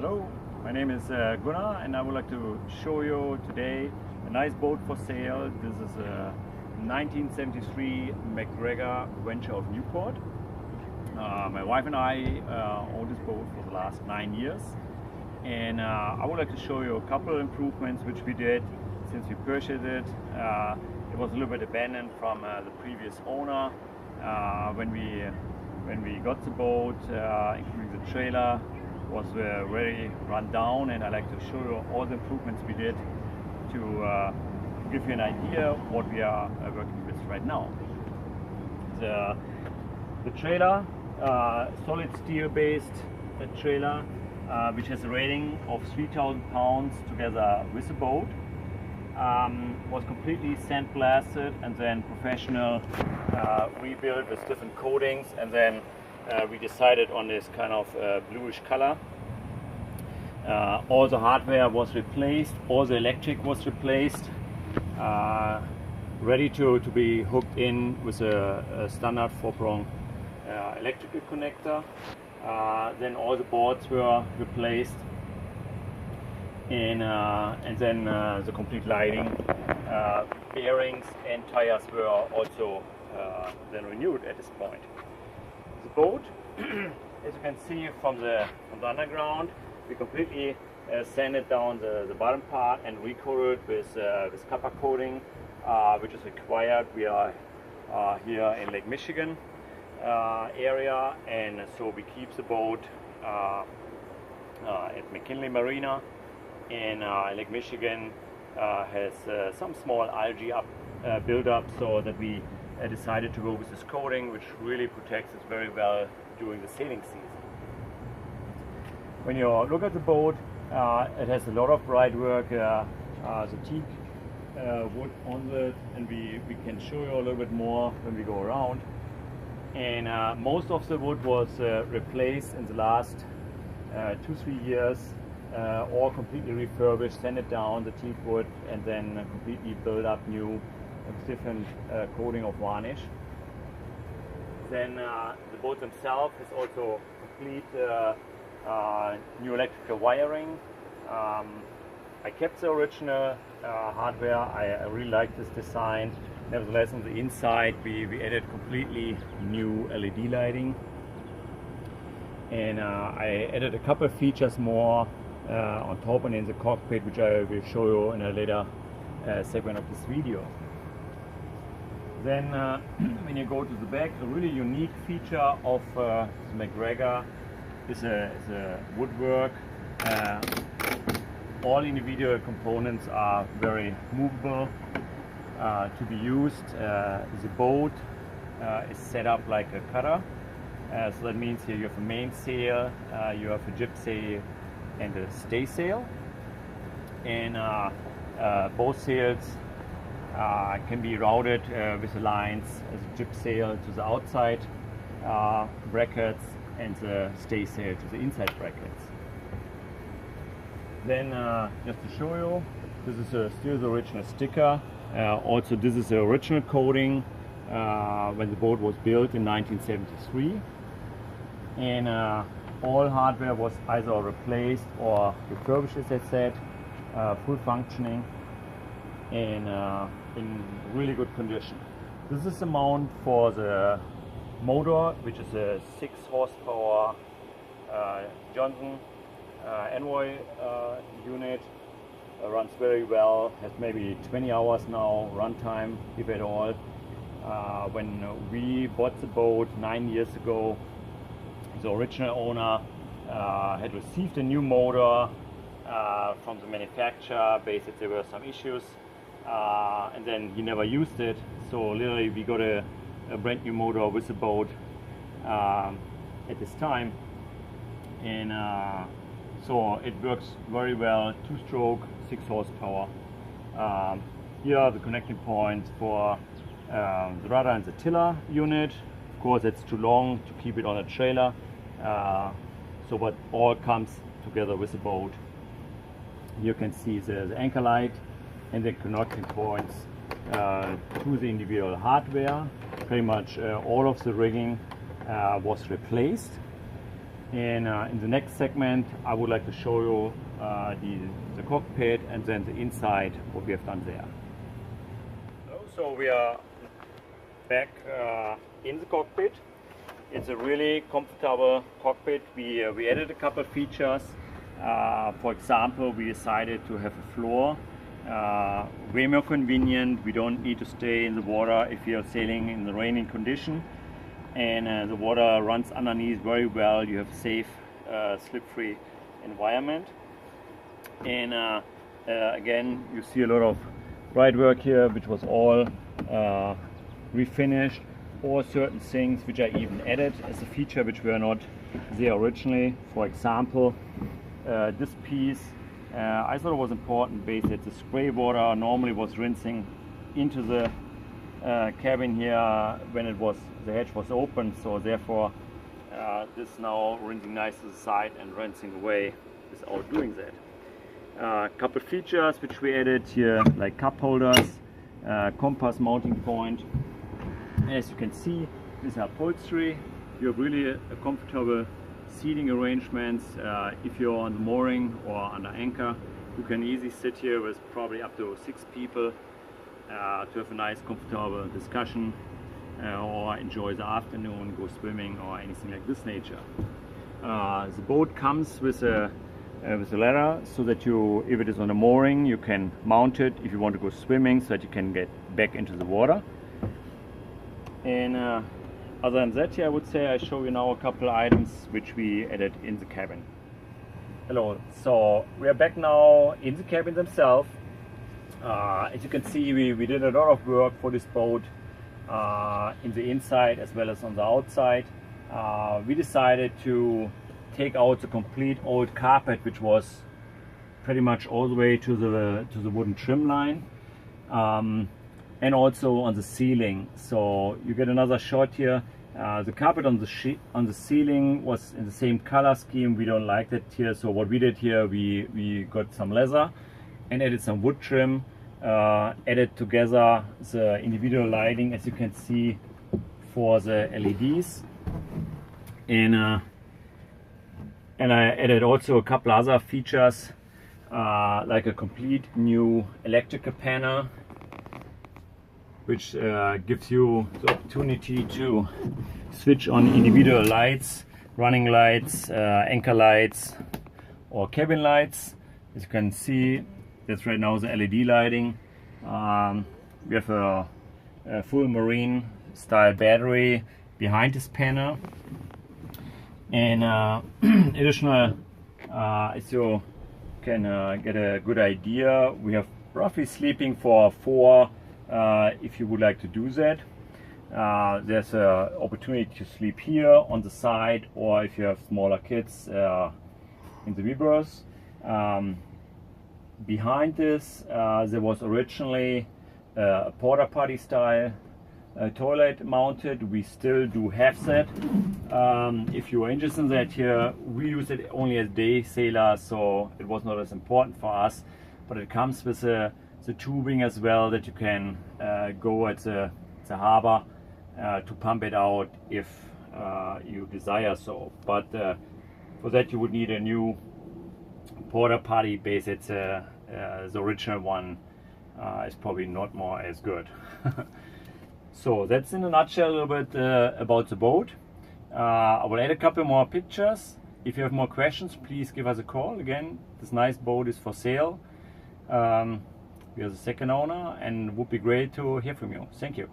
Hello, my name is Gunnar and I would like to show you today a nice boat for sale. This is a 1973 MacGregor Venture of Newport. My wife and I own this boat for the last 9 years, and I would like to show you a couple of improvements which we did since we purchased it. It was a little bit abandoned from the previous owner. When we got the boat, including the trailer, was very run down, and I'd like to show you all the improvements we did to give you an idea of what we are working with right now. The trailer, solid steel based trailer, which has a rating of 3,000 pounds together with the boat, was completely sandblasted and then professional rebuilt with different coatings, and then we decided on this kind of bluish color. All the hardware was replaced, all the electric was replaced, ready to be hooked in with a standard 4-prong electrical connector. Then all the boards were replaced, and then the complete lighting, bearings and tires were also then renewed at this point. The boat, as you can see from the underground, we completely sanded down the bottom part and recoated with copper coating, which is required. We are here in Lake Michigan area, and so we keep the boat at McKinley Marina, and Lake Michigan has some small algae build-up, so that we decided to go with this coating, which really protects us very well during the sailing season. When you look at the boat, it has a lot of bright work, the teak wood on it, and we can show you a little bit more when we go around. And most of the wood was replaced in the last 2-3 years, all completely refurbished, sanded down the teak wood, and then completely built up new with different coating of varnish. Then the boat themselves is also complete new electrical wiring. I kept the original hardware. I really like this design. Nevertheless, on the inside we added completely new LED lighting, and I added a couple of features more on top and in the cockpit, which I will show you in a later segment of this video. Then when you go to the back, a really unique feature of the MacGregor is a woodwork. All individual components are very movable to be used. The boat is set up like a cutter, so that means here you have a mainsail, you have a jib sail and a staysail, and both sails can be routed with the lines as a jib sail to the outside brackets and the staysail to the inside brackets. Then just to show you, this is still the original sticker. Also, this is the original coating when the boat was built in 1973, and all hardware was either replaced or refurbished, as I said, full functioning and in really good condition. This is the mount for the motor, which is a 6 horsepower Johnson Envoy unit. Runs very well, has maybe 20 hours now runtime, if at all. When we bought the boat 9 years ago, the original owner had received a new motor from the manufacturer. Basically there were some issues, and then he never used it, so literally we got a brand new motor with the boat at this time, and so it works very well. 2-stroke, 6 horsepower. Here are the connecting points for the rudder and the tiller unit. Of course, it's too long to keep it on a trailer, but all comes together with the boat. You can see the anchor light and the connecting points to the individual hardware. Pretty much all of the rigging was replaced. And in the next segment, I would like to show you the cockpit and then the inside, what we have done there. So we are back in the cockpit. It's a really comfortable cockpit. We added a couple of features. For example, we decided to have a floor. Way more convenient. We don't need to stay in the water if you're sailing in the raining condition. And the water runs underneath very well. You have a safe, slip-free environment. And again, you see a lot of bright work here, which was all refinished, or certain things which are even added as a feature which were not there originally. For example, this piece, I thought it was important basically that the spray water normally was rinsing into the cabin here when the hatch was open, so therefore this now rinsing nice to the side and rinsing away without doing that. A couple features which we added here, like cup holders, compass mounting point. As you can see, this is upholstery. You have really a comfortable seating arrangements. If you're on the mooring or under anchor, you can easily sit here with probably up to 6 people to have a nice comfortable discussion or enjoy the afternoon, go swimming or anything like this nature. The boat comes with a ladder so that you, if it is on a mooring, you can mount it if you want to go swimming so that you can get back into the water. And other than that, I would say I show you now a couple items which we added in the cabin. Hello, so we are back now in the cabin themselves. As you can see, we did a lot of work for this boat in the inside as well as on the outside. We decided to take out the complete old carpet, which was pretty much all the way to the wooden trim line, and also on the ceiling. So you get another shot here. The carpet on the ceiling was in the same color scheme. We don't like that here, so what we did here, we got some leather and added some wood trim, added together the individual lighting, as you can see, for the LEDs, and I added also a couple other features, like a complete new electrical panel, which gives you the opportunity to switch on individual lights, running lights, anchor lights, or cabin lights. As you can see, that's right now the LED lighting. We have a full marine style battery behind this panel. And additional, as you can get a good idea, we have roughly sleeping for 4 if you would like to do that. There's an opportunity to sleep here on the side, or if you have smaller kids, in the reverse. Behind this, there was originally a porta potty style toilet mounted. We still do have that. If you are interested in that here, we use it only as day sailor, so it was not as important for us, but it comes with the tubing as well, that you can go at the harbor to pump it out if you desire so. But for that you would need a new porta potty base. It's the original one is probably not more as good. So that's in a nutshell a little bit about the boat. I will add a couple more pictures. If you have more questions, please give us a call. Again, this nice boat is for sale. We are the second owner, and it would be great to hear from you. Thank you.